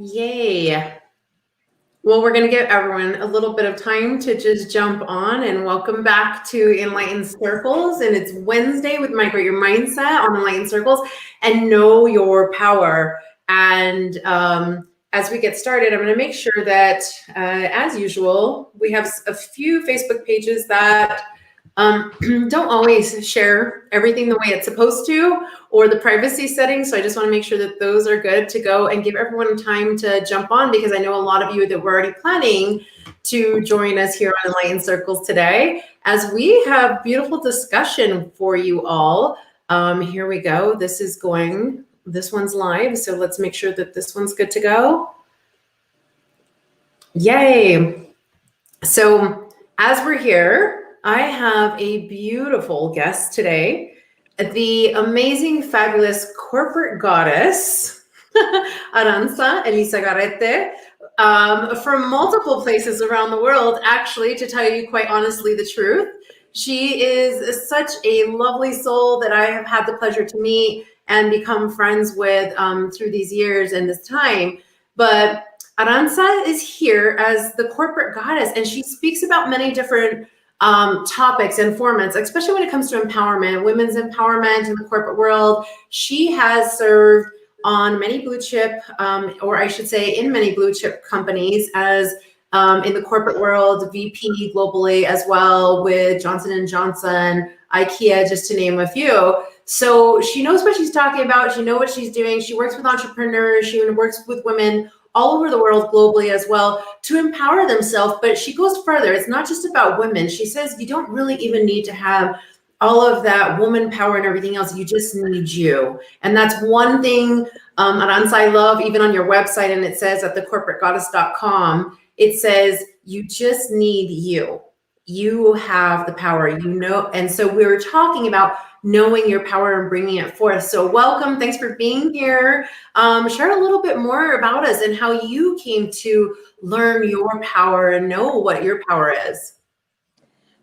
Yay. Well, we're going to give everyone a little bit of time to just jump on, and welcome back to Enlightened Circles. And it's Wednesday with Migrate Your Mindset on Enlightened Circles and Know Your Power. And as we get started, I'm going to make sure that, as usual, we have a few Facebook pages that don't always share everything the way it's supposed to, or the privacy settings. So I just want to make sure that those are good to go and give everyone time to jump on, because I know a lot of you that were already planning to join us here on Enlightened Circles today, as we have beautiful discussion for you all. Here we go. This one's live. So let's make sure that this one's good to go. Yay. So as we're here, I have a beautiful guest today, the amazing, fabulous corporate goddess, Aranza Elizagarrete, from multiple places around the world, actually, to tell you quite honestly the truth. She is such a lovely soul that I have had the pleasure to meet and become friends with through these years and this time. But Aranza is here as the corporate goddess, and she speaks about many different topics and formats, especially when it comes to empowerment, women's empowerment in the corporate world. She has served on many blue chip, or I should say in many blue chip companies as in the corporate world, VP globally as well, with Johnson & Johnson, IKEA, just to name a few. So she knows what she's talking about. She knows what she's doing. She works with entrepreneurs. She works with women all over the world globally as well to empower themselves. But she goes further. It's not just about women. She says you don't really even need to have all of that woman power and everything else. You just need you. And that's one thing, Aranza, I love, even on your website, and it says at thecorporategoddess.com, it says you just need you. You have the power, and so we were talking about knowing your power and bringing it forth. So welcome, thanks for being here. Share a little bit more about us and how you came to learn your power and know what your power is.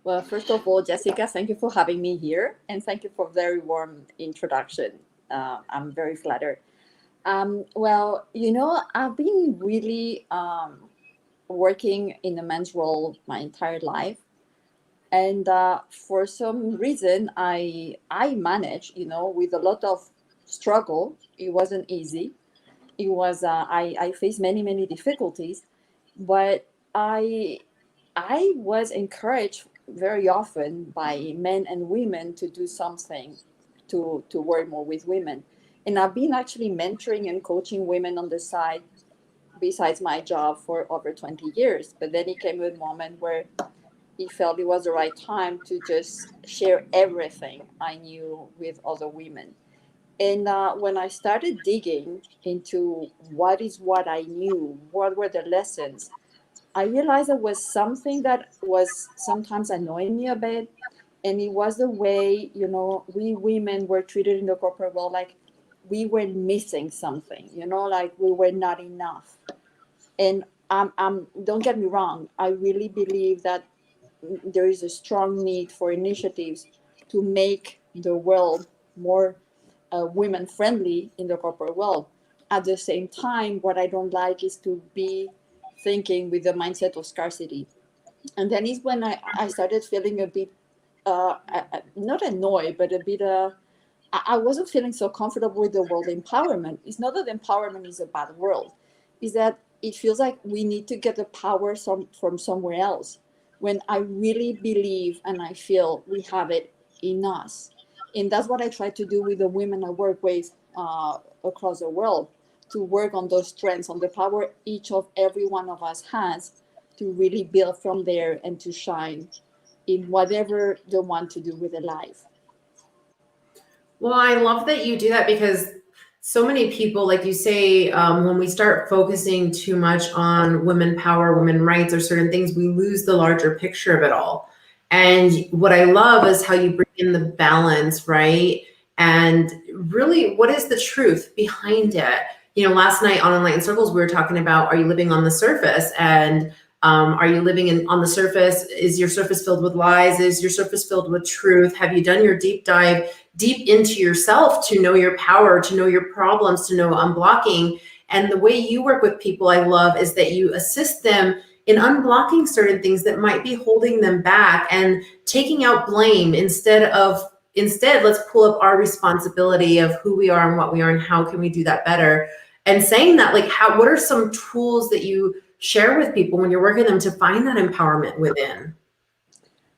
Well, first of all, Jessica, thank you for having me here, and thank you for a very warm introduction. I'm very flattered. Well, I've been really working in the men's role my entire life. And for some reason, I managed, with a lot of struggle. It wasn't easy. It was, I faced many, many difficulties, but I was encouraged very often by men and women to do something to work more with women. And I've been actually mentoring and coaching women on the side besides my job for over 20 years. But then it came a moment where he felt it was the right time to just share everything I knew with other women. And when I started digging into what I knew, what were the lessons, I realized there was something that was sometimes annoying me a bit. And it was the way, we women were treated in the corporate world, like we were missing something, like we were not enough. And don't get me wrong, I really believe that there is a strong need for initiatives to make the world more women friendly in the corporate world. At the same time, what I don't like is to be thinking with the mindset of scarcity. And then is when I started feeling a bit, not annoyed, but a bit, I wasn't feeling so comfortable with the word empowerment. It's not that empowerment is a bad word. It's that it feels like we need to get the power from somewhere else, when I really believe and I feel we have it in us. And that's what I try to do with the women I work with across the world, to work on those strengths, on the power every one of us has, to really build from there and to shine in whatever they want to do with their life. Well, I love that you do that, because so many people, like you say, when we start focusing too much on women power, women rights, or certain things, we lose the larger picture of it all. And what I love is how you bring in the balance, right? And really, what is the truth behind it? Last night on Enlightened Circles, we were talking about, are you living on the surface? And are you living on the surface? Is your surface filled with lies? Is your surface filled with truth? Have you done your deep dive deep into yourself to know your power, to know your problems, to know unblocking? And the way you work with people, I love, is that you assist them in unblocking certain things that might be holding them back and taking out blame instead, let's pull up our responsibility of who we are and what we are and how can we do that better. And saying that, like, what are some tools that you share with people when you're working with them to find that empowerment within?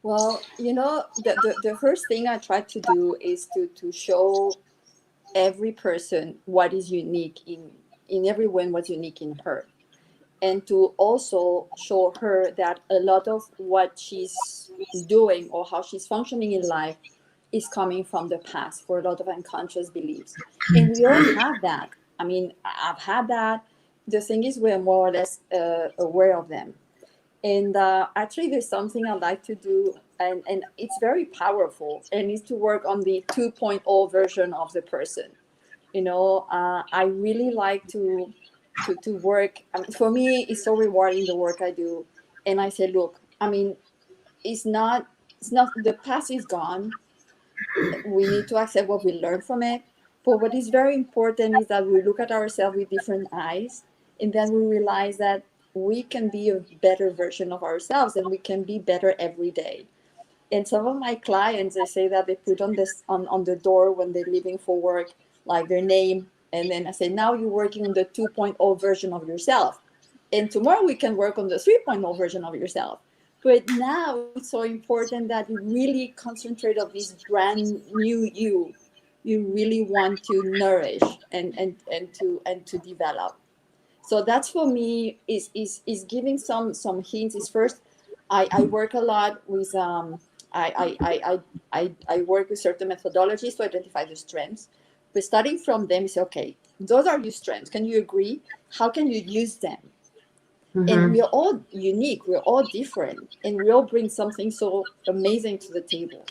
Well, the first thing I try to do is to show every person what is unique in everyone, what's unique in her, and to also show her that a lot of what she's doing or how she's functioning in life is coming from the past, for a lot of unconscious beliefs. And we all have that. I mean, I've had that. The thing is, we're more or less aware of them. And actually, there's something I like to do, and it's very powerful, and it's to work on the 2.0 version of the person. I really like to work. I mean, for me, it's so rewarding, the work I do. And I say, look, I mean, it's not the past is gone. We need to accept what we learned from it. But what is very important is that we look at ourselves with different eyes, and then we realize that we can be a better version of ourselves, and we can be better every day. And some of my clients, they say that they put on this on the door when they're leaving for work, like their name. And then I say, now you're working on the 2.0 version of yourself. And tomorrow we can work on the 3.0 version of yourself. But now it's so important that you really concentrate on this brand new you really want to nourish and to develop. So that's, for me, is giving some hints. Is first, I work a lot with I work with certain methodologies to identify the strengths. But starting from them is, okay, those are your strengths. Can you agree? How can you use them? And we are all unique. We're all different, and we all bring something so amazing to the table.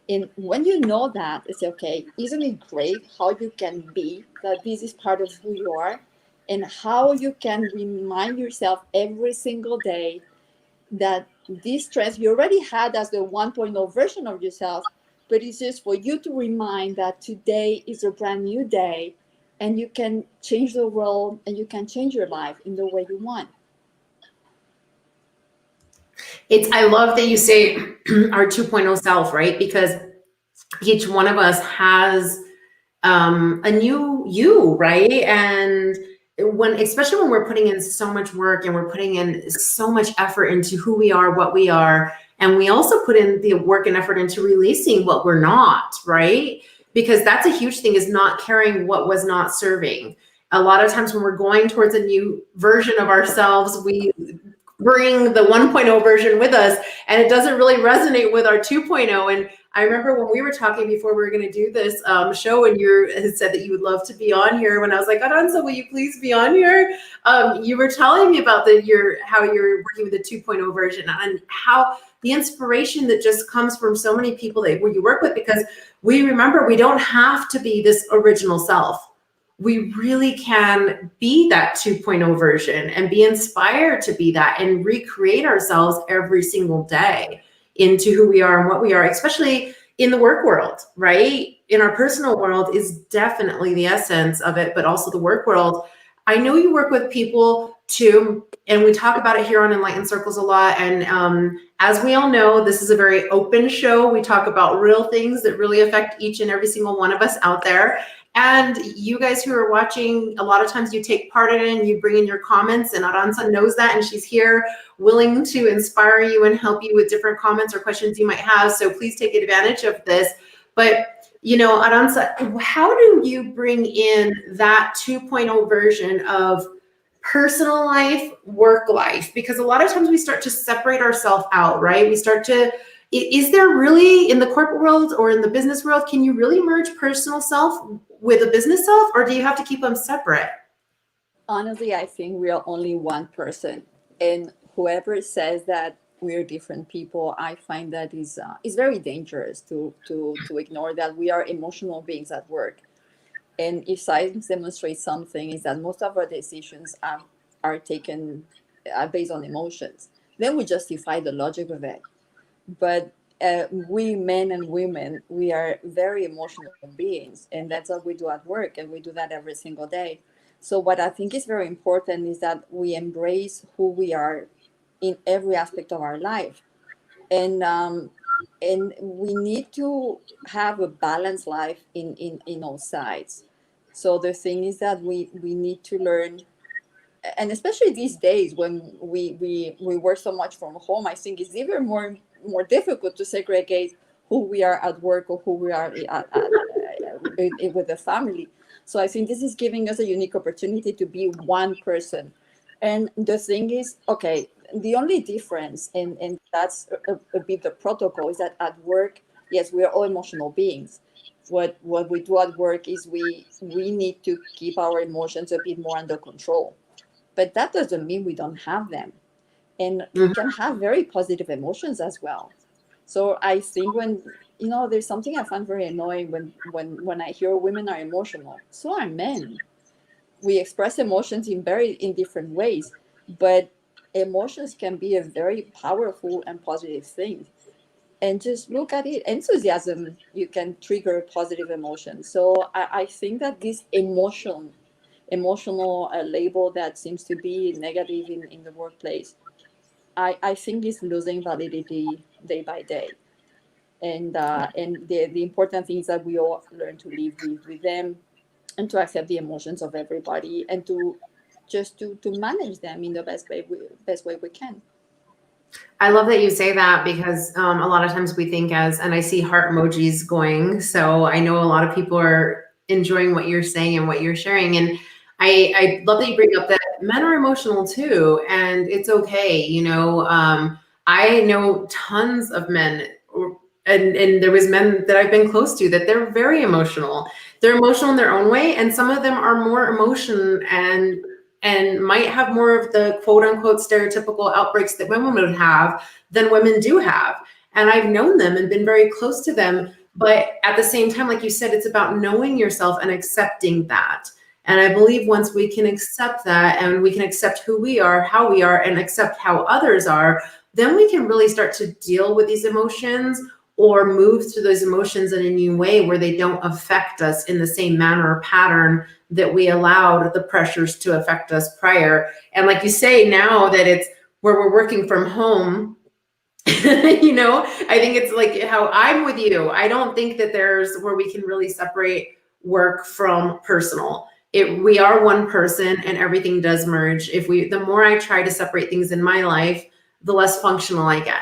And when you know that, it's okay. Isn't it great how you can be that this is part of who you are, and how you can remind yourself every single day that this strength you already had as the 1.0 version of yourself, but it's just for you to remind that today is a brand new day, and you can change the world and you can change your life in the way you want. I love that you say our 2.0 self, right? Because each one of us has a new you, right? And especially when we're putting in so much work and we're putting in so much effort into who we are, what we are, and we also put in the work and effort into releasing what we're not, right? Because that's a huge thing, is not carrying what was not serving. A lot of times when we're going towards a new version of ourselves, we bring the 1.0 version with us, and it doesn't really resonate with our 2.0. And I remember when we were talking before we were going to do this show, and you had said that you would love to be on here. When I was like, Aranza, will you please be on here? You were telling me about how you're working with the 2.0 version, and how the inspiration that just comes from so many people that you work with, because we remember we don't have to be this original self. We really can be that 2.0 version and be inspired to be that and recreate ourselves every single day into who we are and what we are, especially in the work world, right? In our personal world is definitely the essence of it, but also the work world. I know you work with people too, and we talk about it here on Enlightened Circles a lot. And as we all know, this is a very open show. We talk about real things that really affect each and every single one of us out there. And you guys who are watching, a lot of times you take part in it and you bring in your comments, and Aranza knows that, and she's here willing to inspire you and help you with different comments or questions you might have. So please take advantage of this. But, Aranza, how do you bring in that 2.0 version of personal life, work life? Because a lot of times we start to separate ourselves out, right? Is there really, in the corporate world or in the business world, can you really merge personal self with a business self, or do you have to keep them separate? Honestly, I think we are only one person, and whoever says that we're different people, I find that is very dangerous to ignore that we are emotional beings at work. And if science demonstrates something, is that most of our decisions are taken based on emotions. Then we justify the logic of it. But we men and women, we are very emotional beings, and that's what we do at work, and we do that every single day. So what I think is very important is that we embrace who we are in every aspect of our life, and we need to have a balanced life in all sides. So the thing is that we need to learn, and especially these days when we work so much from home, I think it's even more difficult to segregate who we are at work or who we are with the family. So I think this is giving us a unique opportunity to be one person. And the thing is, okay, the only difference, and that's a bit the protocol, is that at work, yes, we are all emotional beings. What we do at work is we need to keep our emotions a bit more under control, but that doesn't mean we don't have them, and we Mhm. can have very positive emotions as well. So I think when, there's something I find very annoying when I hear women are emotional. So are men. We express emotions in different ways, but emotions can be a very powerful and positive thing. And just look at it, enthusiasm, you can trigger positive emotions. So I think that this emotional label that seems to be negative in the workplace, I think is losing validity day by day. And the important thing is that we all learn to live with them, and to accept the emotions of everybody, and to just to manage them in the best way we can. I love that you say that because a lot of times we think and I see heart emojis going. So I know a lot of people are enjoying what you're saying and what you're sharing. And I love that you bring up that men are emotional too, and it's okay. I know tons of men, and there was men that I've been close to that they're very emotional. They're emotional in their own way, and some of them are more emotion and might have more of the quote unquote stereotypical outbreaks that women would have than women do have. And I've known them and been very close to them. But at the same time, like you said, it's about knowing yourself and accepting that. And I believe once we can accept that and we can accept who we are, how we are, and accept how others are, then we can really start to deal with these emotions or move through those emotions in a new way where they don't affect us in the same manner or pattern that we allowed the pressures to affect us prior. And like you say, now that it's where we're working from home, I think it's like how I'm with you. I don't think that there's where we can really separate work from personal. We are one person and everything does merge. The more I try to separate things in my life, the less functional I get.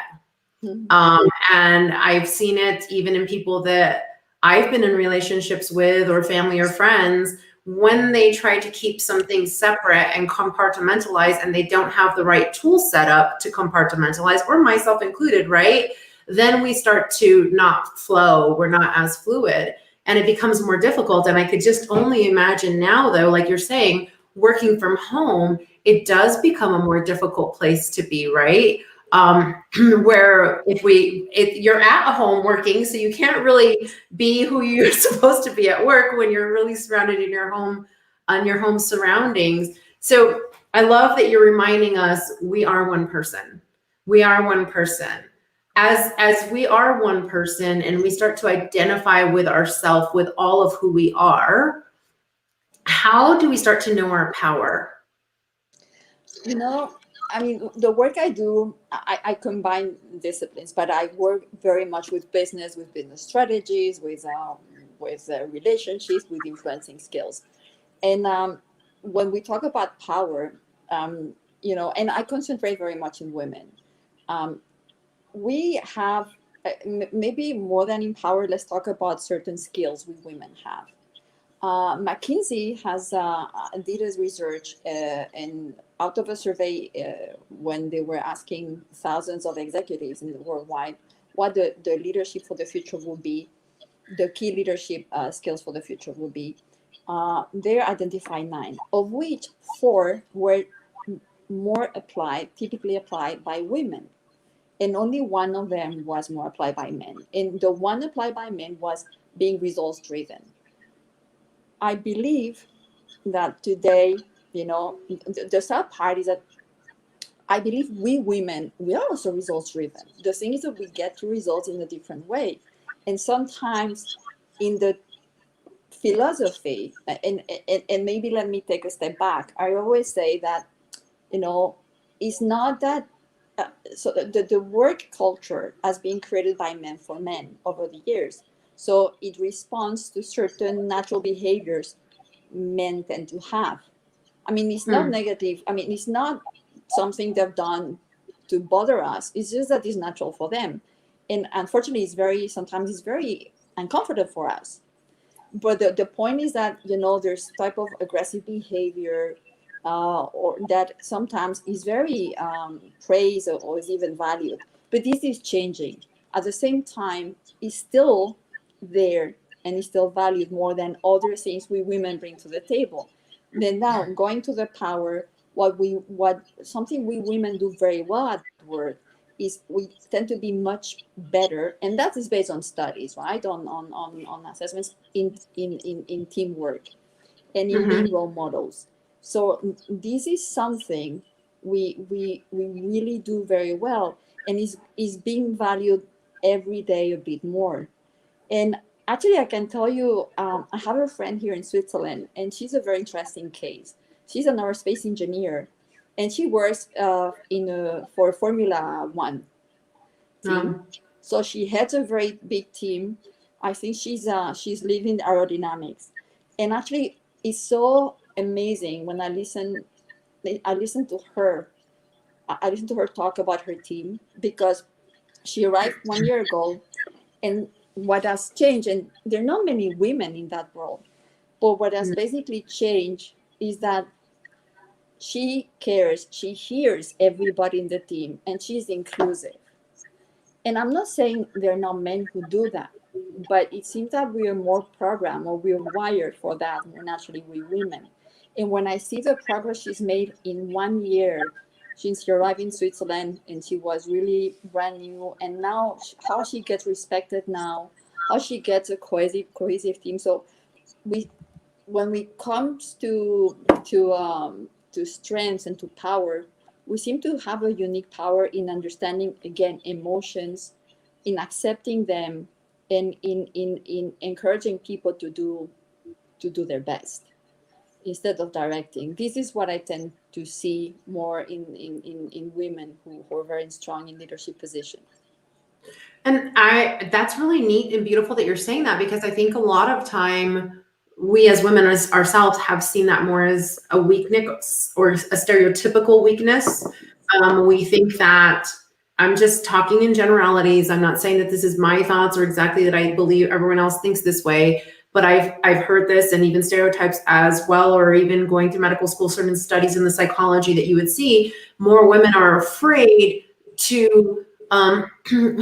Mhm. And I've seen it even in people that I've been in relationships with or family or friends when they try to keep something separate and compartmentalize and they don't have the right tool set up to compartmentalize, or myself included, right? Then we start to not flow. We're not as fluid and it becomes more difficult. And I could just only imagine now, though, like you're saying, working from home, it does become a more difficult place to be, right? Where you're at home working, so you can't really be who you're supposed to be at work when you're really surrounded in your home, on your home surroundings. So I love that you're reminding us we are one person. We are one person. As we are one person and we start to identify with ourselves, with all of who we are, how do we start to know our power? You know, I mean, the work I do, I combine disciplines, but I work very much with business strategies, with relationships, with influencing skills. And when we talk about power, and I concentrate very much in women. Um, we have, maybe more than in power, let's talk about certain skills we women have. McKinsey has did his research, and out of a survey, when they were asking thousands of executives in the worldwide what the leadership for the future will be, the key leadership skills for the future will be, they identified 9, of which 4 were typically applied by women, and only 1 of them was more applied by men. And the one applied by men was being results driven. I believe that today, the sad part is that I believe we women, we are also results driven. The thing is that we get to results in a different way. And sometimes in the philosophy, and maybe let me take a step back. I always say that, you know, it's not that so the work culture has been created by men for men over the years. So it responds to certain natural behaviors men tend to have. I mean, it's not Mm. negative. I mean, it's not something they've done to bother us. It's just that it's natural for them. And unfortunately, sometimes it's very uncomfortable for us. But the point is that, you know, there's type of aggressive behavior, or that sometimes is very praised, or is even valued. But this is changing. At the same time, it's still there and is still valued more than other things we women bring to the table. Then now going to the power, what something we women do very well at work is we tend to be much better, and that is based on studies, right? On assessments in teamwork and in Hmm. being role models. So this is something we really do very well, and is being valued every day a bit more. And actually, I can tell you, I have a friend here in Switzerland, and she's a very interesting case. She's an aerospace engineer, and she works for a Formula One team. So she heads a very big team. I think she's leading aerodynamics, and actually, it's so amazing when I listen to her. I listen to her talk about her team, because she arrived 1 year ago, and what has changed, and there are not many women in that role, but what has basically changed is that she cares, she hears everybody in the team, and she's inclusive. And I'm not saying there are not men who do that, but it seems that we are more programmed, or we're wired for that more naturally, we women. And when I see the progress she's made in 1 year since she arrived in Switzerland, and she was really brand new, and now how she gets respected now, how she gets a cohesive team. So we, when we comes to strengths and to power, we seem to have a unique power in understanding, again, emotions, in accepting them, and in encouraging people to do their best instead of directing. This is what I tend to see more in women who are very strong in leadership positions. And that's really neat and beautiful that you're saying that, because I think a lot of time we as women as ourselves have seen that more as a weakness or a stereotypical weakness. We think that, I'm just talking in generalities. I'm not saying that this is my thoughts or exactly that I believe everyone else thinks this way, but I've heard this, and even stereotypes as well, or even going through medical school, certain studies in the psychology that you would see more women are afraid to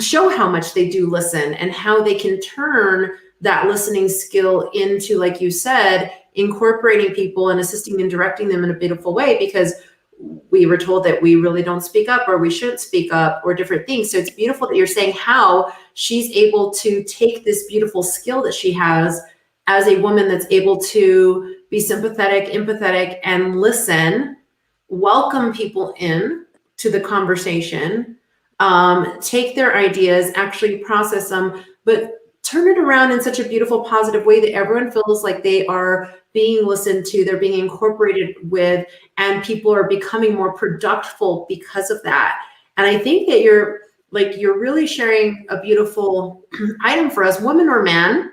show how much they do listen, and how they can turn that listening skill into, like you said, incorporating people and assisting and directing them in a beautiful way, because we were told that we really don't speak up, or we shouldn't speak up, or different things. So it's beautiful that you're saying how she's able to take this beautiful skill that she has as a woman, that's able to be sympathetic, empathetic, and listen, welcome people in to the conversation, take their ideas, actually process them, but turn it around in such a beautiful, positive way that everyone feels like they are being listened to, they're being incorporated with, and people are becoming more productive because of that. And I think that you're really sharing a beautiful item for us, woman or man,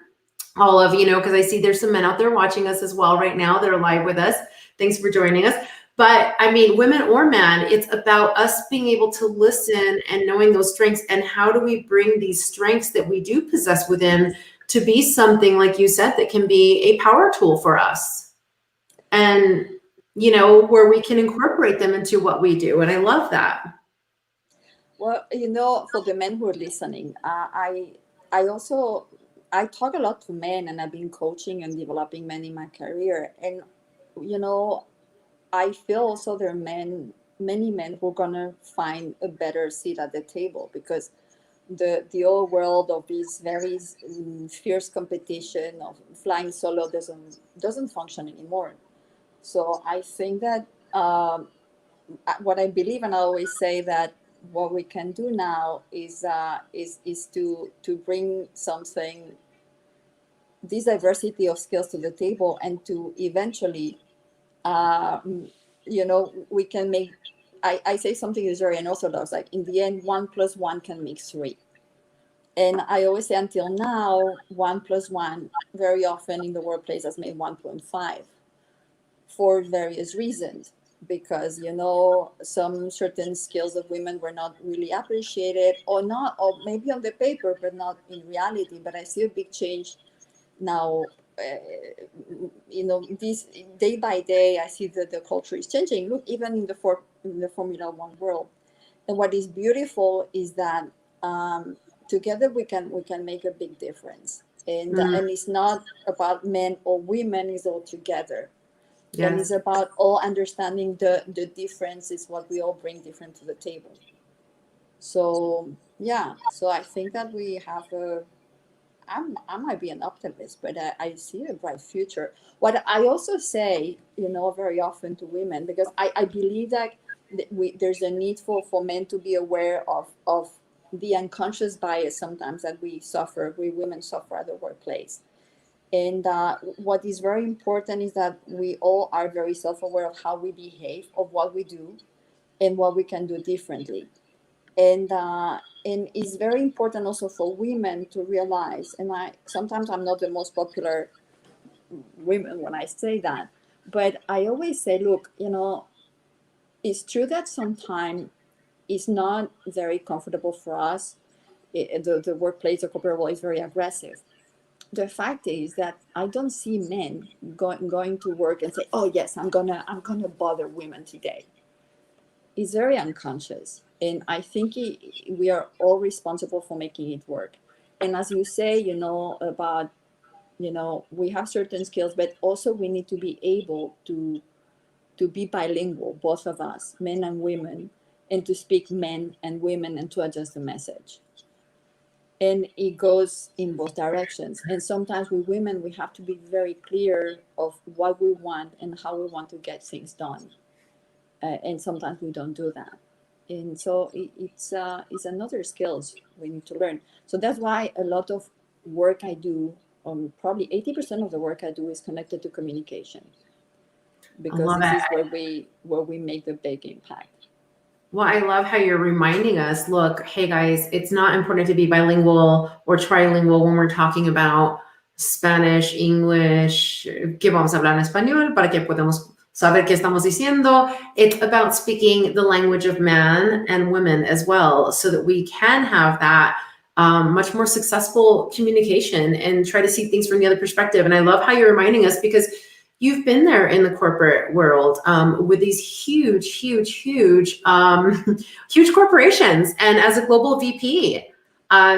all of you know, because I see there's some men out there watching us as well right now. They're live with us. Thanks for joining us. But I mean, women or men, it's about us being able to listen and knowing those strengths, and how do we bring these strengths that we do possess within to be something, like you said, that can be a power tool for us, and where we can incorporate them into what we do. And I love that. Well, for the men who are listening, I also I talk a lot to men, and I've been coaching and developing men in my career, and you know I feel also there are many men who are gonna find a better seat at the table, because the old world of this very fierce competition of flying solo doesn't function anymore. So I think that what I believe, and I always say that what we can do now is to bring something this diversity of skills to the table, and to eventually, we can make, I say something is very unorthodox, like in the end 1 + 1 can make 3. And I always say, until now, 1 + 1 very often in the workplace has made 1.5, for various reasons, because some certain skills of women were not really appreciated, or not, or maybe on the paper but not in reality. But I see a big change now. This day by day, I see that the culture is changing. Look, even in the Formula One world. And what is beautiful is that, together we can make a big difference. And it's not about men or women; it's all together. And it's Yes. about all understanding the difference is what we all bring different to the table. So yeah, so I think that we have I might be an optimist, but I see a bright future. What I also say, very often to women, because I believe that there's a need for men to be aware of the unconscious bias sometimes that we women suffer at the workplace. And what is very important is that we all are very self-aware of how we behave, of what we do, and what we can do differently. And it's very important also for women to realize, and I sometimes I'm not the most popular women when I say that, but I always say, look, it's true that sometimes it's not very comfortable for us. The workplace, the corporate world is very aggressive. The fact is that I don't see men going to work and say, "Oh yes, I'm gonna bother women today." It's very unconscious, and I think we are all responsible for making it work. And as you say, about we have certain skills, but also we need to be able to be bilingual, both of us, men and women, and to speak men and women, and to adjust the message. And it goes in both directions. And sometimes with women, we have to be very clear of what we want and how we want to get things done. And sometimes we don't do that. And so it's another skills we need to learn. So that's why a lot of work I do, probably 80% of the work I do, is connected to communication, I because love this it. is where we make the big impact. Well, I love how you're reminding us, look, hey guys, it's not important to be bilingual or trilingual when we're talking about Spanish, English. ¿Qué vamos a hablar en español para que podamos saber qué estamos diciendo? It's about speaking the language of man and women as well, so that we can have that much more successful communication and try to see things from the other perspective. And I love how you're reminding us, because you've been there in the corporate world with these huge, huge, huge, huge corporations, and as a global VP.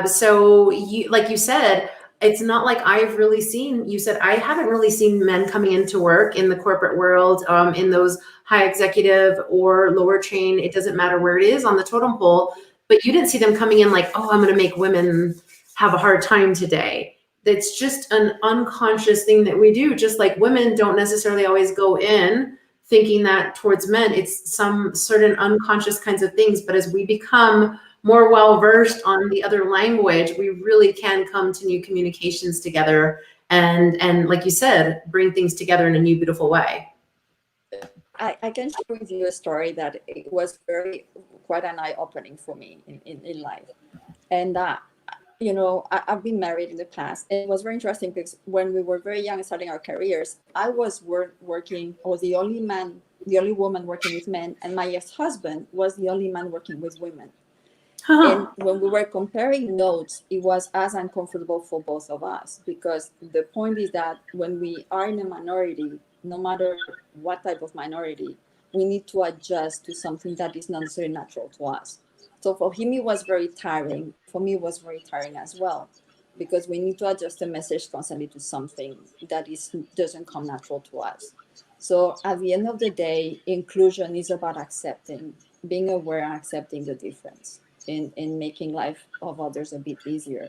So you, like you said, it's not like I've really seen, you said, I haven't really seen men coming into work in the corporate world, in those high executive or lower chain, it doesn't matter where it is on the totem pole, but you didn't see them coming in like, oh, I'm going to make women have a hard time today. It's just an unconscious thing that we do. Just like women don't necessarily always go in thinking that towards men, it's some certain unconscious kinds of things. But as we become more well-versed on the other language, we really can come to new communications together, and like you said, bring things together in a new, beautiful way. I can share with you a story that it was quite an eye-opening for me in life. And I've been married in the past, and it was very interesting because when we were very young, starting our careers, I was working, I was the only woman working with men, and my ex-husband was the only man working with women. And when we were comparing notes, it was as uncomfortable for both of us, because the point is that when we are in a minority, no matter what type of minority, we need to adjust to something that is not necessarily natural to us. So for him, it was very tiring. For me, it was very tiring as well, because we need to adjust the message constantly to something that doesn't come natural to us. So at the end of the day, inclusion is about accepting, being aware and accepting the difference, and making life of others a bit easier.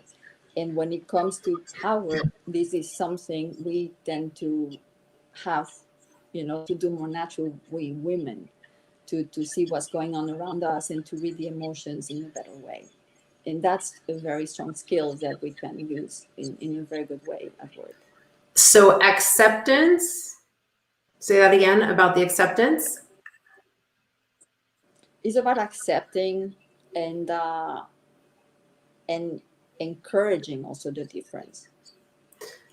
And when it comes to power, this is something we tend to have, to do more naturally, we women, to see what's going on around us and to read the emotions in a better way. And that's a very strong skill that we can use in a very good way at work. So acceptance, say that again about the acceptance. It's about accepting and encouraging also the difference.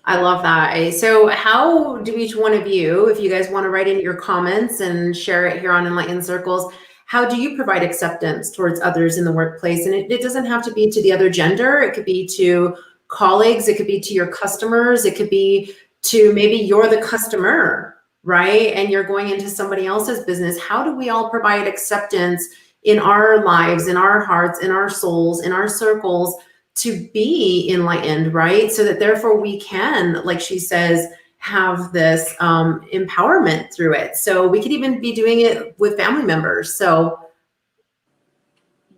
I love that. So how do each one of you, if you guys want to write in your comments and share it here on Enlightened Circles, how do you provide acceptance towards others in the workplace? And it doesn't have to be to the other gender. It could be to colleagues. It could be to your customers. It could be to maybe you're the customer, right? And you're going into somebody else's business. How do we all provide acceptance in our lives, in our hearts, in our souls, in our circles, to be enlightened, right? So that therefore we can, like she says, have this empowerment through it. So we could even be doing it with family members. So,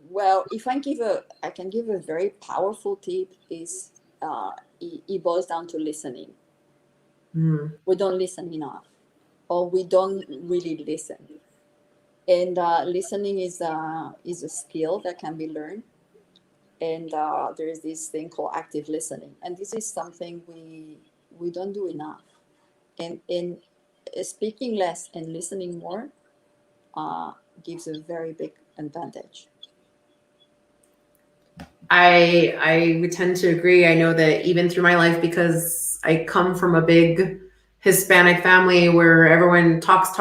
well, if I can give a very powerful tip is it boils down to listening. We don't listen enough, or we don't really listen. And listening is a skill that can be learned. And there is this thing called active listening, and this is something we don't do enough. And in speaking less and listening more gives a very big advantage. I would tend to agree. I know that even through my life, because I come from a big Hispanic family where everyone talks,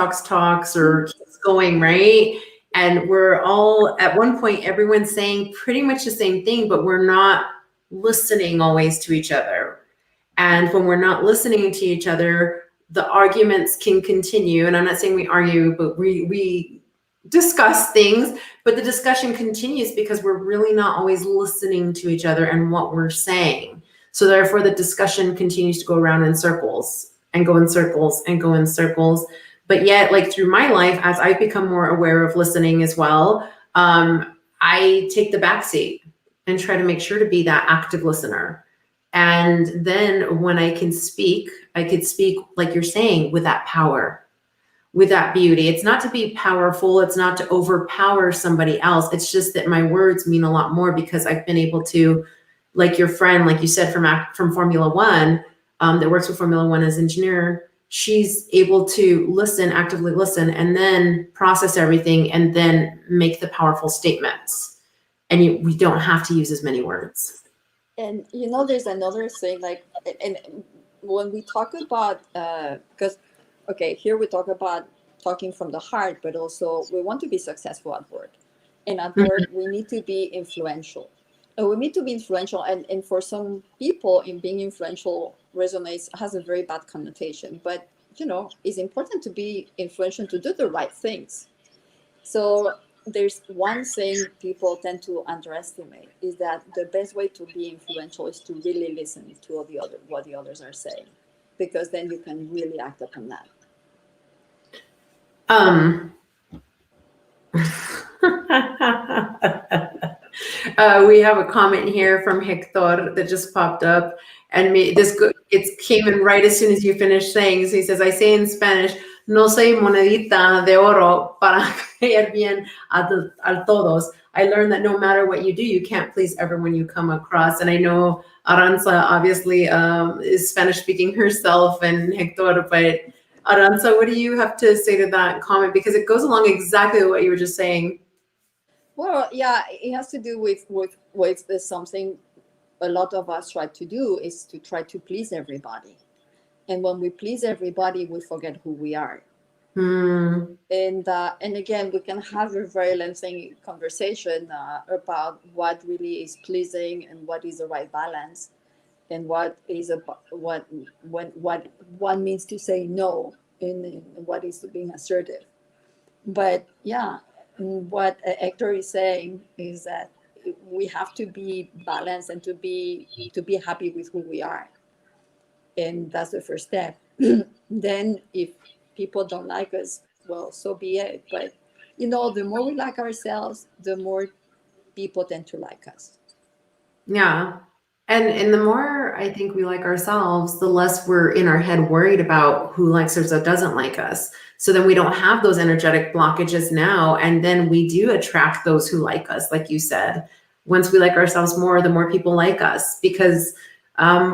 or keeps going, right? And we're all, at one point, everyone's saying pretty much the same thing, but we're not listening always to each other. And when we're not listening to each other, the arguments can continue. And I'm not saying we argue, but we discuss things, but the discussion continues because we're really not always listening to each other and what we're saying. So therefore the discussion continues to go around in circles and go in circles and go in circles. But yet, like through my life, as I've become more aware of listening as well, I take the back seat and try to make sure to be that active listener. And then when I can speak, I could speak, like you're saying, with that power, with that beauty. It's not to be powerful. It's not to overpower somebody else. It's just that my words mean a lot more because I've been able to, like your friend, like you said, from Formula One, that works with Formula One as engineer, she's able to listen, actively listen, and then process everything and then make the powerful statements. And we don't have to use as many words. And there's another thing, like, and when we talk about, because, okay, here we talk about talking from the heart, but also we want to be successful at work. And at work, we need to be influential. And we need to be influential. And for some people, in being influential has a very bad connotation. But, it's important to be influential, to do the right things. So there's one thing people tend to underestimate is that the best way to be influential is to really listen to what the others are saying, because then you can really act upon that. We have a comment here from Hector that just popped up, and it came in right as soon as you finished saying. So he says, "I say in Spanish, no soy monedita de oro para caer bien a todos. I learned that no matter what you do, you can't please everyone you come across." And I know Aranza obviously is Spanish speaking herself, and Hector, but Aranza, what do you have to say to that comment? Because it goes along exactly with what you were just saying. Well, yeah, it has to do with something a lot of us try to do, is to try to please everybody. And when we please everybody, we forget who we are. And again, we can have a very lengthy conversation about what really is pleasing and what is the right balance, and what means to say no, and what is being assertive. But yeah, what Hector is saying is that we have to be balanced and to be happy with who we are, and that's the first step. Then if people don't like us, well, so be it. But the more we like ourselves, the more people tend to like us. Yeah. And the more I think we like ourselves, the less we're in our head worried about who likes us or doesn't like us. So then we don't have those energetic blockages now. And then we do attract those who like us, like you said. Once we like ourselves more, the more people like us, because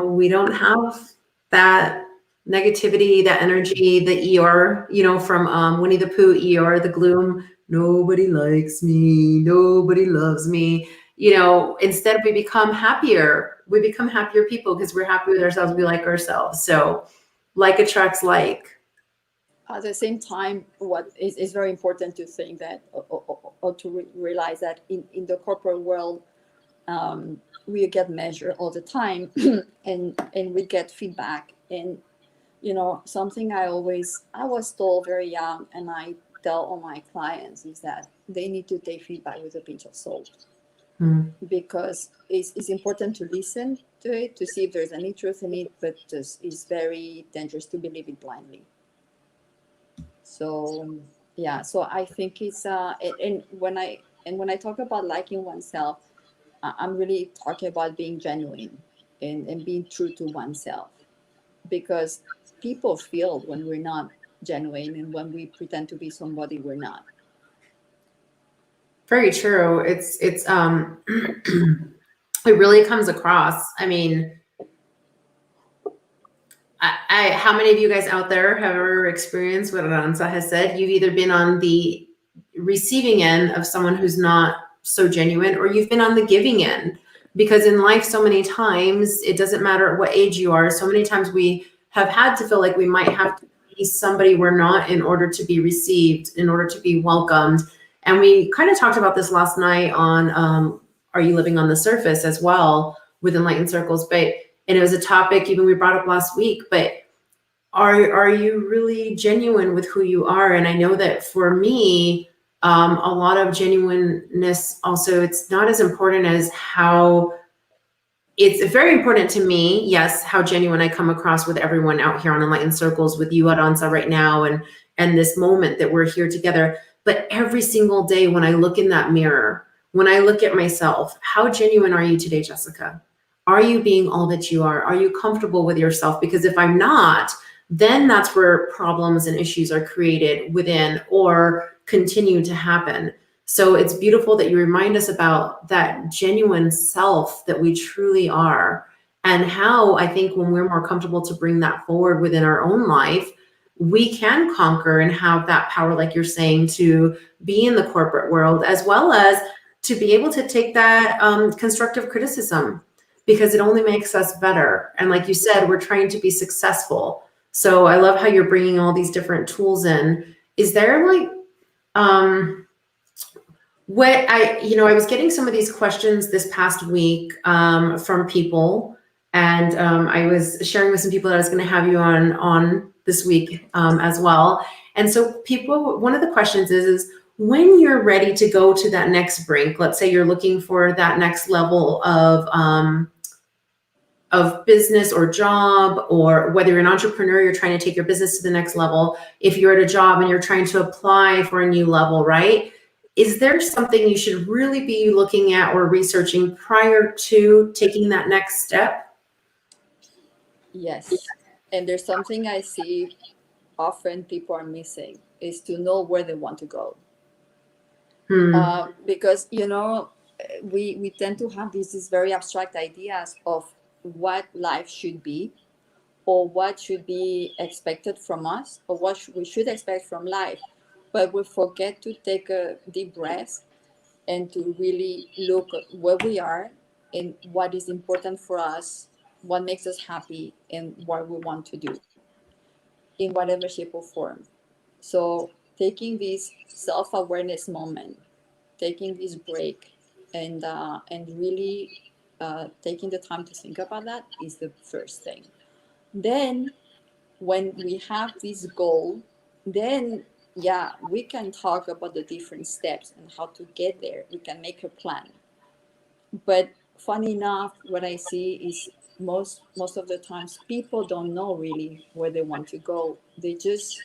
we don't have that negativity, that energy, the ER, from Winnie the Pooh, ER, the gloom. Nobody likes me. Nobody loves me. Instead we become happier. We become happier people because we're happy with ourselves. We like ourselves. So like attracts like. At the same time, what is very important to think that, or to realize that in the corporate world, we get measured all the time, and we get feedback. And something I was told very young, and I tell all my clients, is that they need to take feedback with a pinch of salt. Because it's important to listen to it, to see if there's any truth in it, but it's very dangerous to believe it blindly. So yeah, so I think it's and when I talk about liking oneself, I'm really talking about being genuine and being true to oneself, because people feel when we're not genuine and when we pretend to be somebody we're not. Very true. It's it really comes across. I mean, how many of you guys out there have ever experienced what Aranza has said? You've either been on the receiving end of someone who's not so genuine, or you've been on the giving end. Because in life, so many times, it doesn't matter what age you are, so many times we have had to feel like we might have to be somebody we're not in order to be received, in order to be welcomed. And we kind of talked about this last night on Are You Living on the Surface as well with Enlightened Circles. And it was a topic even we brought up last week, but are you really genuine with who you are? And I know that for me, a lot of genuineness also, it's not as important as how, it's very important to me, yes, how genuine I come across with everyone out here on Enlightened Circles, with you, Aranza, right now, and this moment that we're here together. But every single day when I look in that mirror, when I look at myself, how genuine are you today, Jessica? Are you being all that you are? Are you comfortable with yourself? Because if I'm not, then that's where problems and issues are created within or continue to happen. So it's beautiful that you remind us about that genuine self that we truly are, and how I think when we're more comfortable to bring that forward within our own life, we can conquer and have that power, like you're saying, to be in the corporate world, as well as to be able to take that constructive criticism, because it only makes us better. And like you said, we're trying to be successful. So I love how you're bringing all these different tools in. Is there like, I was getting some of these questions this past week from people, and I was sharing with some people that I was going to have you on this week as well. And so people, one of the questions is when you're ready to go to that next brink, let's say you're looking for that next level of business or job, or whether you're an entrepreneur, you're trying to take your business to the next level. If you're at a job and you're trying to apply for a new level, right? Is there something you should really be looking at or researching prior to taking that next step? Yes. And there's something I see often people are missing, is to know where they want to go. Because we tend to have these very abstract ideas of what life should be, or what should be expected from us, or what we should expect from life, but we forget to take a deep breath and to really look at where we are and what is important for us, what makes us happy, and what we want to do in whatever shape or form. So taking this self-awareness moment, taking this break, and really taking the time to think about that is the first thing. Then when we have this goal, then yeah, we can talk about the different steps and how to get there. We can make a plan. But funny enough, what I see is most of the times people don't know really where they want to go. They just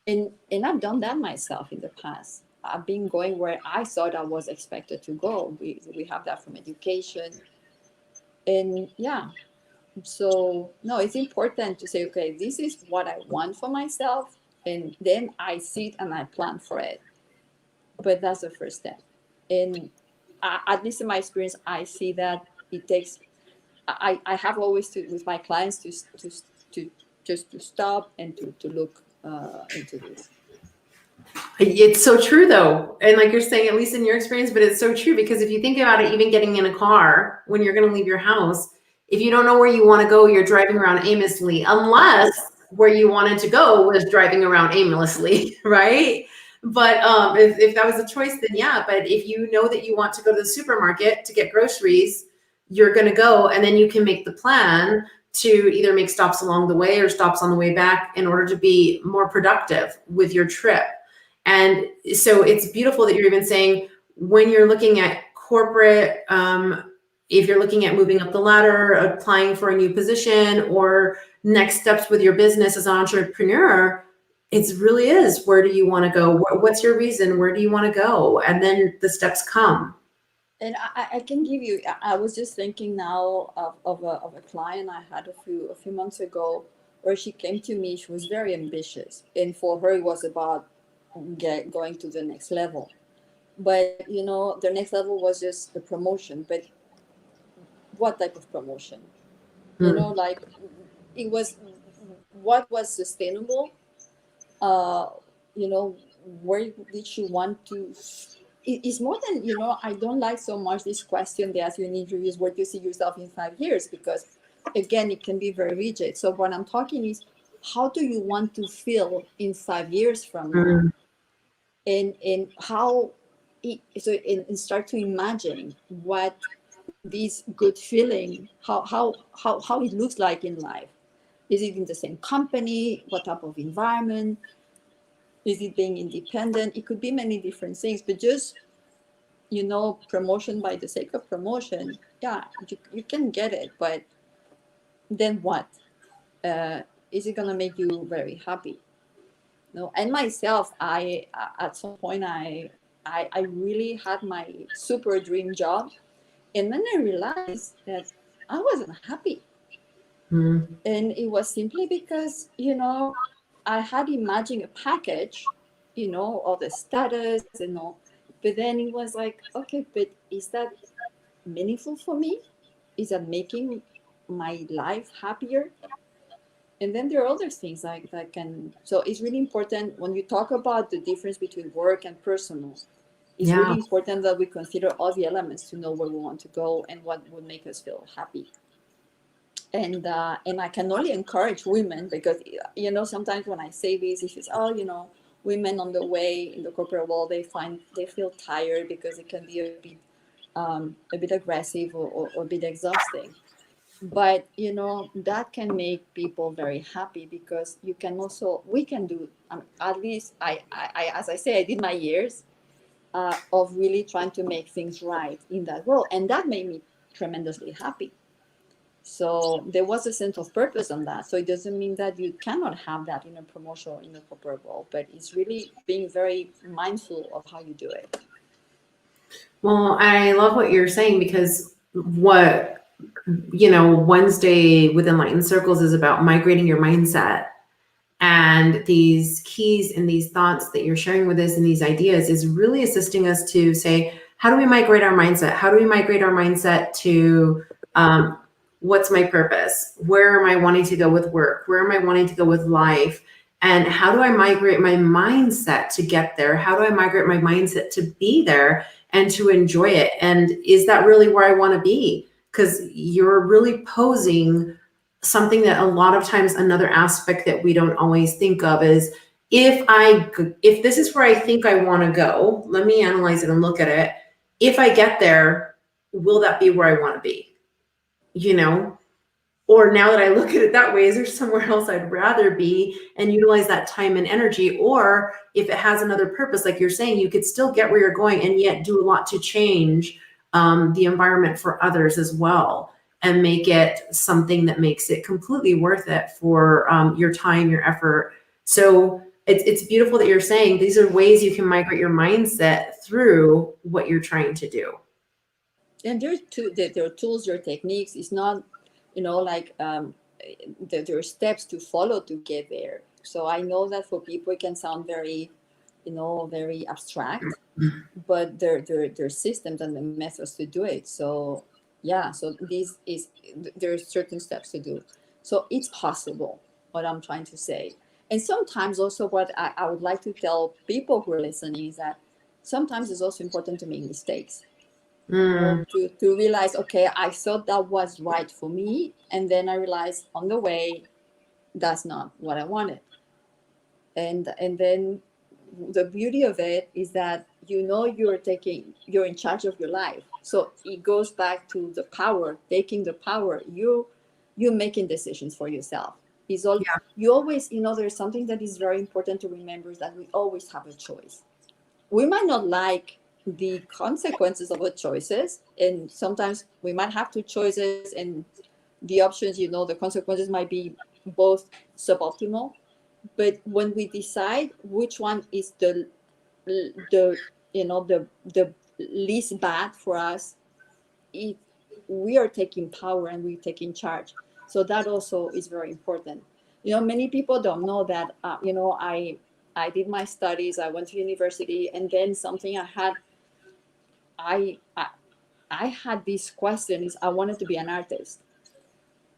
and I've done that myself in the past. I've been going where I thought I was expected to go. We have that from education. And yeah, so no, it's important to say, okay, this is what I want for myself, and then I sit and I plan for it. But that's the first step. And at least in my experience, I see that it takes. I have always to with my clients to just to stop and to look into this. It's so true though. And like you're saying, at least in your experience, but it's so true because if you think about it, even getting in a car when you're going to leave your house, if you don't know where you want to go, you're driving around aimlessly, unless where you wanted to go was driving around aimlessly, right? But if that was a choice, then yeah. But if you know that you want to go to the supermarket to get groceries, you're going to go, and then you can make the plan to either make stops along the way or stops on the way back in order to be more productive with your trip. And so it's beautiful that you're even saying when you're looking at corporate, if you're looking at moving up the ladder, applying for a new position, or next steps with your business as an entrepreneur, it really is, where do you want to go? What's your reason? Where do you want to go? And then the steps come. And I can give you, I was just thinking now of a client I had a few months ago, where she came to me. She was very ambitious, and for her it was about going to the next level. But the next level was just the promotion. But what type of promotion? Like, it was, what was sustainable? Where did she want to? It's more than, I don't like so much this question they ask you in interviews, where do you see yourself in 5 years? Because again, it can be very rigid. So what I'm talking is, how do you want to feel in 5 years from now? And how and start to imagine what this good feeling, how it looks like in life. Is it in the same company? What type of environment? Is it being independent? It could be many different things, but just, promotion by the sake of promotion, yeah, you can get it, but then what? Is it gonna make you very happy? No. And myself, I at some point I really had my super dream job, and then I realized that I wasn't happy. And it was simply because, I had imagined a package, of the status and all. But then it was like, okay, but is that meaningful for me? Is that making my life happier? And then there are other things like that can. So it's really important when you talk about the difference between work and personal. It's really important that we consider all the elements to know where we want to go and what would make us feel happy. And I can only encourage women, because sometimes when I say this, if it's women on the way in the corporate world, they feel tired because it can be a bit aggressive or a bit exhausting. But that can make people very happy, because we can do, at least I as I say, I did my years of really trying to make things right in that world, and that made me tremendously happy. So there was a sense of purpose on that. So it doesn't mean that you cannot have that in a promotion in the corporate world, but it's really being very mindful of how you do it. Well, I love what you're saying, because what, Wednesday with Enlightened Circles is about migrating your mindset. And these keys and these thoughts that you're sharing with us and these ideas is really assisting us to say, how do we migrate our mindset? How do we migrate our mindset to what's my purpose? Where am I wanting to go with work? Where am I wanting to go with life? And how do I migrate my mindset to get there? How do I migrate my mindset to be there and to enjoy it? And is that really where I want to be? Because you're really posing something that a lot of times, another aspect that we don't always think of is, if this is where I think I want to go, let me analyze it and look at it. If I get there, will that be where I want to be? Or now that I look at it that way, is there somewhere else I'd rather be and utilize that time and energy? Or if it has another purpose, like you're saying, you could still get where you're going and yet do a lot to change the environment for others as well, and make it something that makes it completely worth it for your time, your effort. So it's beautiful that you're saying these are ways you can migrate your mindset through what you're trying to do. And there are tools, there are techniques. It's not, like there are steps to follow to get there. So I know that for people it can sound very, very abstract, but there are systems and the methods to do it. So yeah, so there are certain steps to do. So it's possible. what I'm trying to say. And sometimes also what I would like to tell people who are listening is that sometimes it's also important to make mistakes. Mm, To realize, okay, I thought that was right for me, and then I realized on the way that's not what I wanted. And then the beauty of it is that you're in charge of your life. So it goes back to the power, taking the power. You're making decisions for yourself. Is all yeah. you always, there's something that is very important to remember, is that we always have a choice. We might not like the consequences of our choices, and sometimes we might have two choices, and the options, the consequences might be both suboptimal. But when we decide which one is the the least bad for us, it, we are taking power and we're taking charge. So that also is very important. Many people don't know that. I did my studies, I went to university, and then something I I, I had this question: is I wanted to be an artist.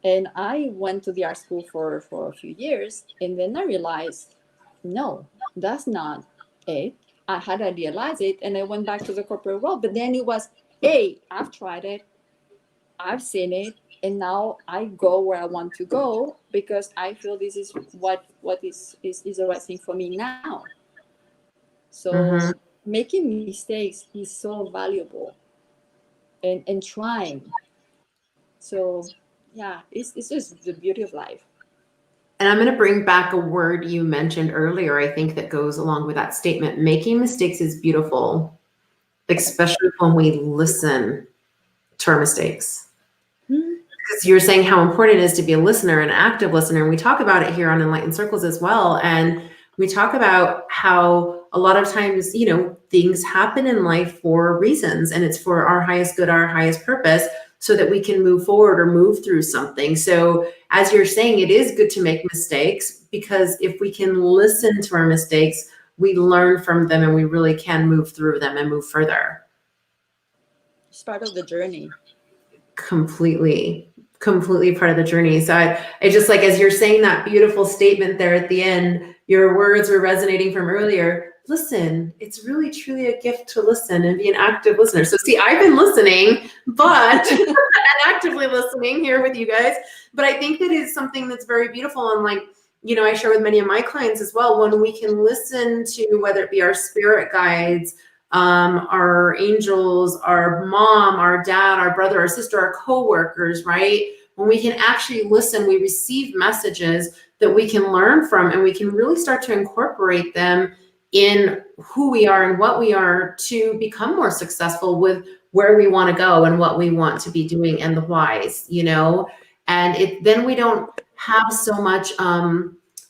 And I went to the art school for a few years, and then I realized, no, that's not it. I had idealized it, and I went back to the corporate world. But then it was, hey, I've tried it, I've seen it, and now I go where I want to go because I feel this is what is the right thing for me now. Mm-hmm. So making mistakes is so valuable, and trying. So yeah, it's just the beauty of life. And I'm going to bring back a word you mentioned earlier, I think that goes along with that statement. Making mistakes is beautiful, especially when we listen to our mistakes. Hmm. Because you're saying how important it is to be a listener, an active listener. And we talk about it here on Enlightened Circles as well. And we talk about how a lot of times, things happen in life for reasons, and it's for our highest good, our highest purpose, so that we can move forward or move through something. So, as you're saying, it is good to make mistakes, because if we can listen to our mistakes, we learn from them and we really can move through them and move further. It's part of the journey. Completely part of the journey. So I just, like, as you're saying that beautiful statement there at the end, your words were resonating from earlier. Listen, it's really truly a gift to listen and be an active listener. So see, I've been listening, but and actively listening here with you guys. But I think that is something that's very beautiful. And like, I share with many of my clients as well, when we can listen to, whether it be our spirit guides, our angels, our mom, our dad, our brother, our sister, our coworkers, right? When we can actually listen, we receive messages that we can learn from, and we can really start to incorporate them in who we are and what we are, to become more successful with where we want to go and what we want to be doing, and the whys, and then we don't have so much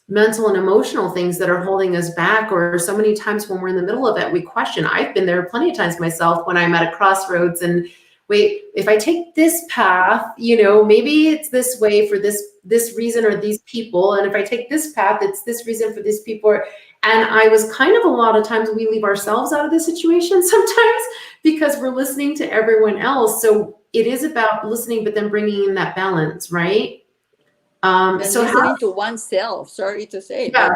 mental and emotional things that are holding us back. Or so many times when we're in the middle of it, we question. I've been there plenty of times myself, when I'm at a crossroads and, wait, if I take this path, maybe it's this way for this reason or these people, and if I take this path, it's this reason for these people. And I was kind of, a lot of times we leave ourselves out of the situation sometimes, because we're listening to everyone else. So it is about listening, but then bringing in that balance, right? And So how, listening to oneself, sorry to say, yeah.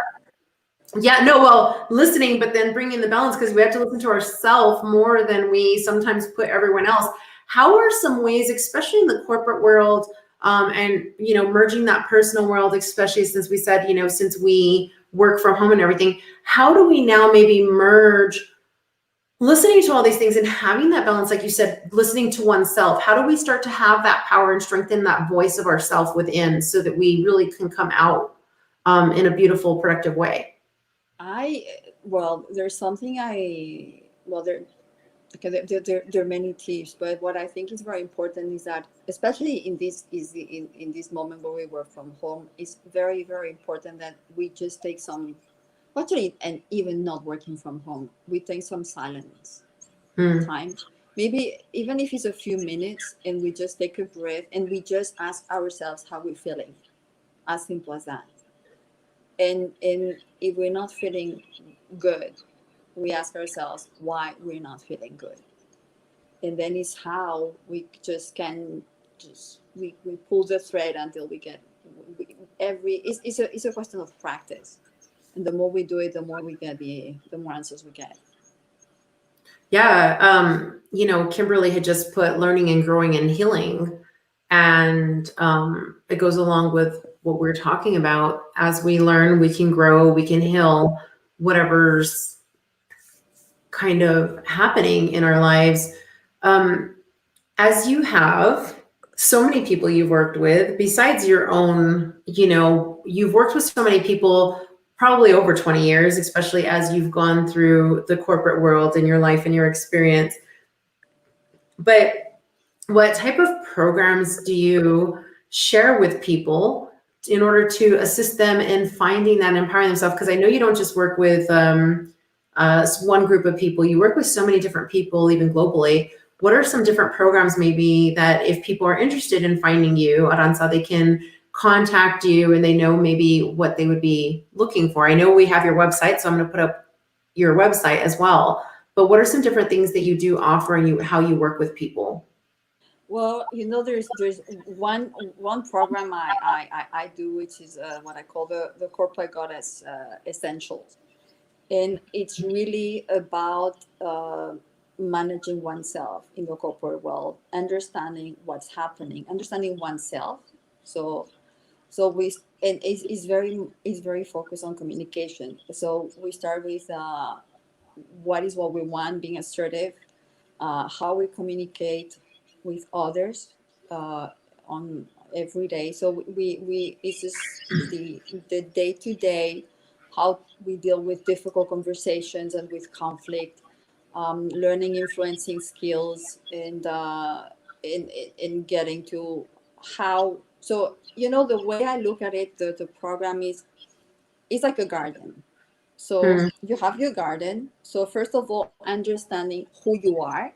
but Yeah, no, well, listening, but then bringing the balance, because we have to listen to ourselves more than we sometimes put everyone else. How are some ways, especially in the corporate world, and merging that personal world, especially since we said, since we work from home and everything, how do we now maybe merge listening to all these things and having that balance, like you said, listening to oneself? How do we start to have that power and strengthen that voice of ourself within, so that we really can come out in a beautiful, productive way? there's something there, okay, there are many tips, but what I think is very important is that, especially in this moment where we work from home, it's very, very important that we just take some, actually, and even not working from home, we take some silence Hmm. time, maybe even if it's a few minutes, and we just take a breath and we just ask ourselves how we're feeling, as simple as that. And if we're not feeling good, we ask ourselves why we're not feeling good. And then it's how we just can, we pull the thread until we get, it's a question of practice, and the more we do it, the more we get the more answers we get. Yeah. Kimberly had just put learning and growing and healing. And it goes along with what we're talking about. As we learn, we can grow, we can heal whatever's kind of happening in our lives. Um, as you have so many people you've worked with, besides your own, you've worked with so many people probably over 20 years, especially as you've gone through the corporate world in your life and your experience. But what type of programs do you share with people in order to assist them in finding that and empowering themselves? Because I know you don't just work with one group of people, you work with so many different people, even globally. What are some different programs maybe that if people are interested in finding you, Aranza, they can contact you and they know maybe what they would be looking for? I know we have your website, so I'm going to put up your website as well. But what are some different things that you do offer and how you work with people? Well, there's one program I do, which is what I call the Corporate Goddess Essentials, and it's really about managing oneself in the corporate world, understanding what's happening, understanding oneself. So we and it's very focused on communication. So we start with what we want, being assertive, how we communicate with others on every day. So we it's just the day to day, how we deal with difficult conversations and with conflict, learning influencing skills, and in getting to how. So the way I look at it, the program is it's like a garden. So Mm, you have your garden. So first of all, understanding who you are.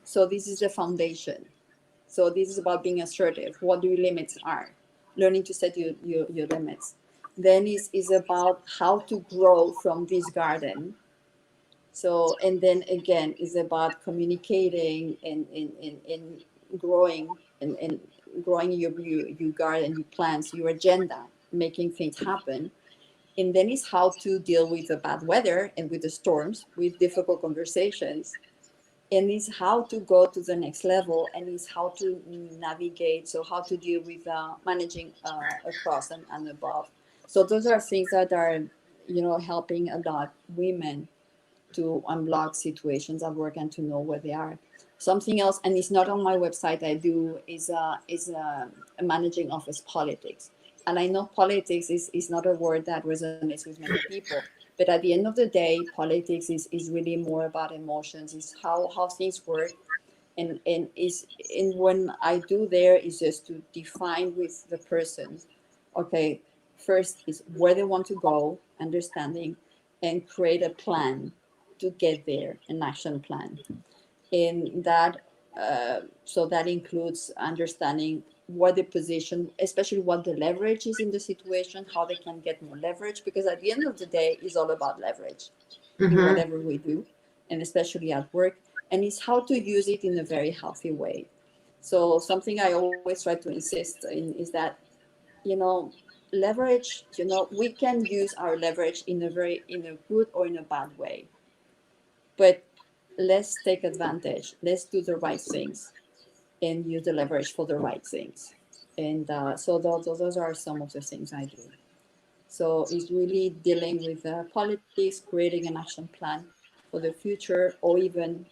So this is the foundation. So this is about being assertive. What your limits are, learning to set your limits. Then is about how to grow from this garden. So and then again is about communicating and growing and growing your garden, your plans, your agenda, making things happen. And then is how to deal with the bad weather and with the storms, with difficult conversations, and is how to go to the next level, and is how to navigate, so how to deal with managing across and above. So those are things that are helping a lot women to unblock situations at work and to know where they are. Something else, and it's not on my website, I do is managing office politics. And I know politics is not a word that resonates with many people, but at the end of the day, politics is really more about emotions, is how things work. And when I do there is just to define with the person, okay, first is where they want to go, understanding, and create a plan to get there, an action plan. And that so that includes understanding what the position, especially what the leverage is in the situation, how they can get more leverage, because at the end of the day it's all about leverage in mm-hmm. whatever we do, and especially at work. And it's how to use it in a very healthy way. So something I always try to insist in is that you know leverage, we can use our leverage in a good or in a bad way, but let's take advantage, let's do the right things and use the leverage for the right things. And so those are some of the things I do. So it's really dealing with politics, creating an action plan for the future, or even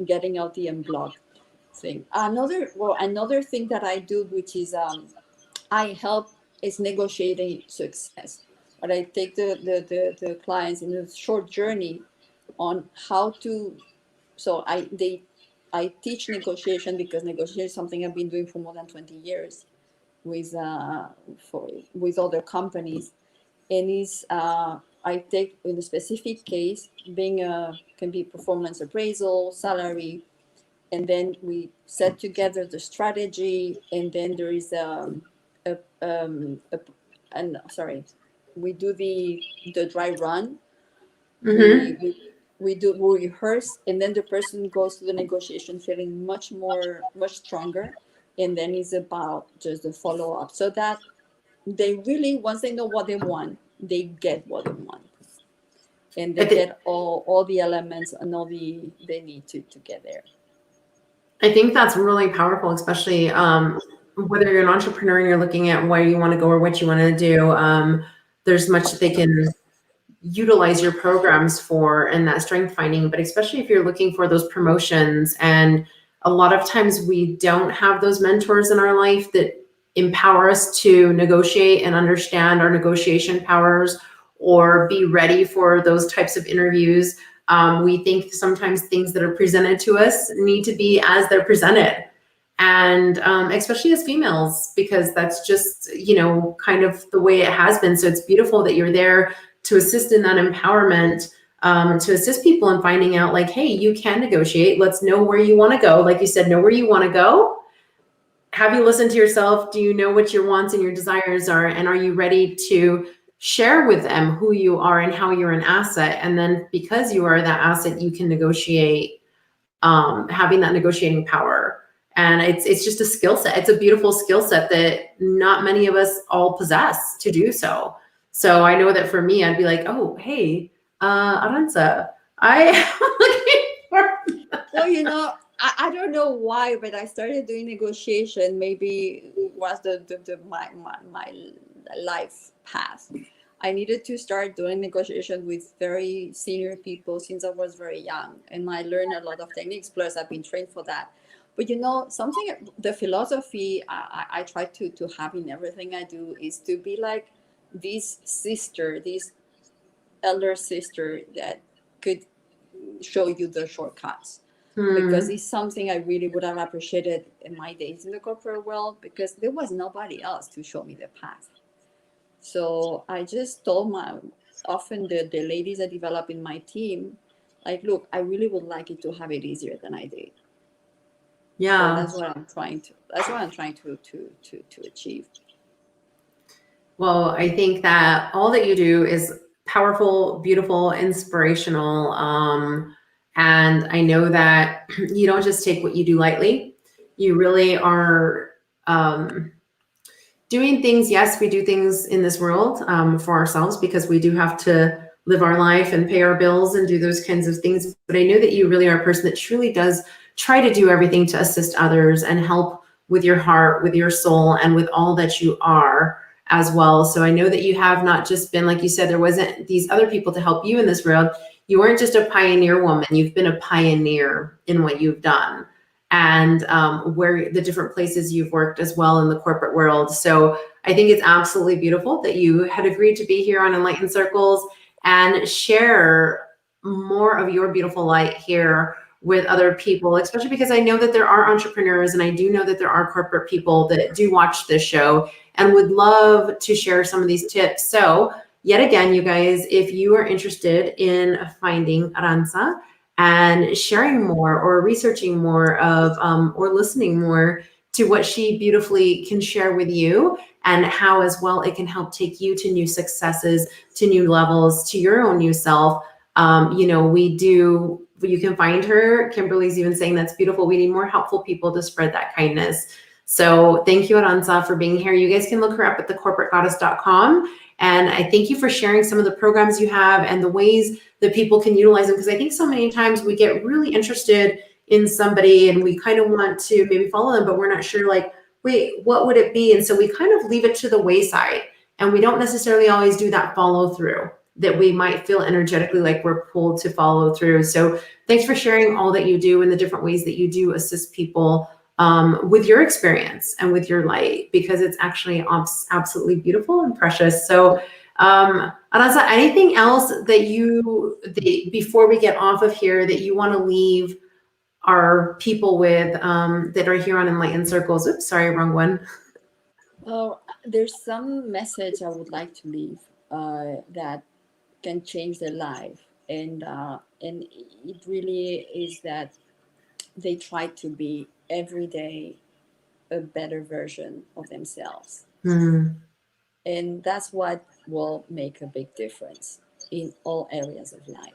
getting out the unblock thing. Another thing that I do, which is I help, is negotiating success. But I take the clients in a short journey on how to. So I teach negotiation, because negotiation is something I've been doing for more than 20 years with with other companies. And is I take in a specific case, being a can be performance appraisal, salary, and then we set together the strategy, and then there is a, a and sorry, we do the dry run. Mm-hmm. We rehearse, and then the person goes to the negotiation feeling much stronger, and then it's about just the follow up. So that they really, once they know what they want, they get what they want, and they get all the elements and all they need to get there. I think that's really powerful, especially whether you're an entrepreneur and you're looking at where you want to go or what you want to do. There's much that they can utilize your programs for and that strength finding, but especially if you're looking for those promotions. And a lot of times we don't have those mentors in our life that empower us to negotiate and understand our negotiation powers or be ready for those types of interviews. We think sometimes things that are presented to us need to be as they're presented. And especially as females, because that's just, kind of the way it has been. So it's beautiful that you're there to assist in that empowerment, to assist people in finding out like, hey, you can negotiate. Let's know where you want to go. Like you said, know where you want to go. Have you listened to yourself? Do you know what your wants and your desires are? And are you ready to share with them who you are and how you're an asset? And then because you are that asset, you can negotiate, having that negotiating power. And it's just a skill set. It's a beautiful skill set that not many of us all possess to do so. So I know that for me, I'd be like, oh, hey, Aranza, I am looking for. Well, I don't know why, but I started doing negotiation. Maybe it was my life path. I needed to start doing negotiation with very senior people since I was very young, and I learned a lot of techniques. Plus, I've been trained for that. But something, the philosophy I try to have in everything I do is to be like this elder sister that could show you the shortcuts. Because it's something I really would have appreciated in my days in the corporate world, because there was nobody else to show me the path. So I just told often the ladies I develop in my team, like, look, I really would like you to have it easier than I did. Yeah. So that's what I'm trying to achieve. Well, I think that all that you do is powerful, beautiful, inspirational. And I know that you don't just take what you do lightly. You really are doing things. Yes, we do things in this world for ourselves because we do have to live our life and pay our bills and do those kinds of things. But I know that you really are a person that truly does try to do everything to assist others and help with your heart, with your soul, and with all that you are as well. So I know that you have not just been, like you said, there wasn't these other people to help you in this world. You weren't just a pioneer woman. You've been a pioneer in what you've done and where the different places you've worked as well in the corporate world. So I think it's absolutely beautiful that you had agreed to be here on Enlightened Circles and share more of your beautiful light here with other people, especially because I know that there are entrepreneurs and I do know that there are corporate people that do watch this show and would love to share some of these tips. So yet again, you guys, if you are interested in finding Aranza and sharing more or researching more of or listening more to what she beautifully can share with you and how as well it can help take you to new successes, to new levels, to your own new self. You can find her. Kimberly's even saying that's beautiful. We need more helpful people to spread that kindness. So thank you, Aranza, for being here. You guys can look her up at thecorporategoddess.com. And I thank you for sharing some of the programs you have and the ways that people can utilize them. Because I think so many times we get really interested in somebody and we kind of want to maybe follow them, but we're not sure, like, wait, what would it be? And so we kind of leave it to the wayside and we don't necessarily always do that follow through that we might feel energetically like we're pulled to follow through. So thanks for sharing all that you do and the different ways that you do assist people with your experience and with your light, because it's actually absolutely beautiful and precious. So Aranza, anything else that before we get off of here that you want to leave our people with that are here on Enlightened Circles? Oops, sorry, wrong one. Well, there's some message I would like to leave that can change their life, and it really is that they try to be every day a better version of themselves. And that's what will make a big difference in all areas of life.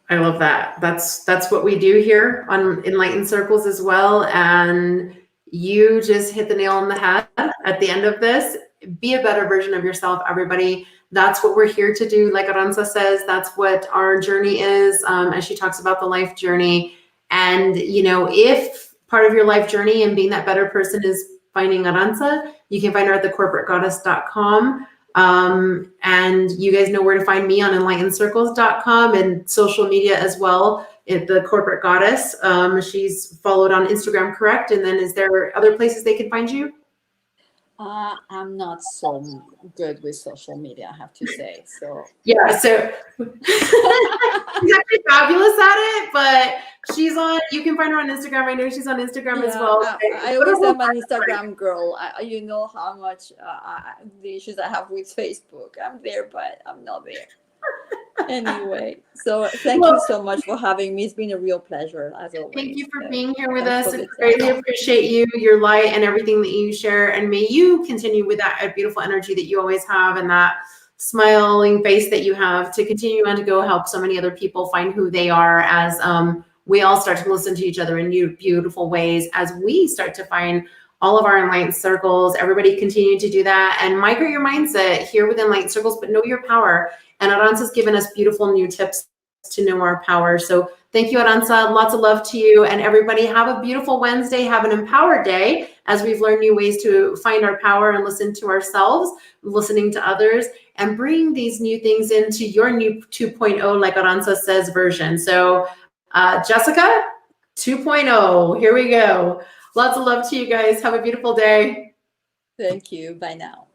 I love that. That's what we do here on Enlightened Circles as well. And you just hit the nail on the head. at the end of this. Be a better version of yourself, everybody. That's what we're here to do. Like Aranza says, that's what our journey is, as she talks about the life journey. And, you know, if part of your life journey and being that better person is finding Aranza, you can find her at thecorporategoddess.com. And you guys know where to find me on enlightencircles.com and social media as well. At the Corporate Goddess. She's followed on Instagram, correct? And then is there other places they can find you? I'm not so good with social media, I have to say. So yeah, so she's actually fabulous at it, but she's on. You can find her on Instagram. I know she's on Instagram as well. I always am an Instagram girl. You know how much the issues I have with Facebook. I'm there, but I'm not there. Anyway, so thank you so much for having me. It's been a real pleasure, as always. Thank you for being here with us. I greatly appreciate you, your light, and everything that you share. And may you continue with that beautiful energy that you always have and that smiling face that you have to continue on to go help so many other people find who they are as we all start to listen to each other in new, beautiful ways as we start to find all of our enlightened circles. Everybody continue to do that and migrate your mindset here with enlightened circles, but know your power. And Aranza's given us beautiful new tips to know our power. So thank you, Aranza. Lots of love to you. And everybody have a beautiful Wednesday. Have an empowered day as we've learned new ways to find our power and listen to ourselves, listening to others, and bring these new things into your new 2.0, like Aranza says, version. So Jessica, 2.0, here we go. Lots of love to you guys. Have a beautiful day. Thank you. Bye now.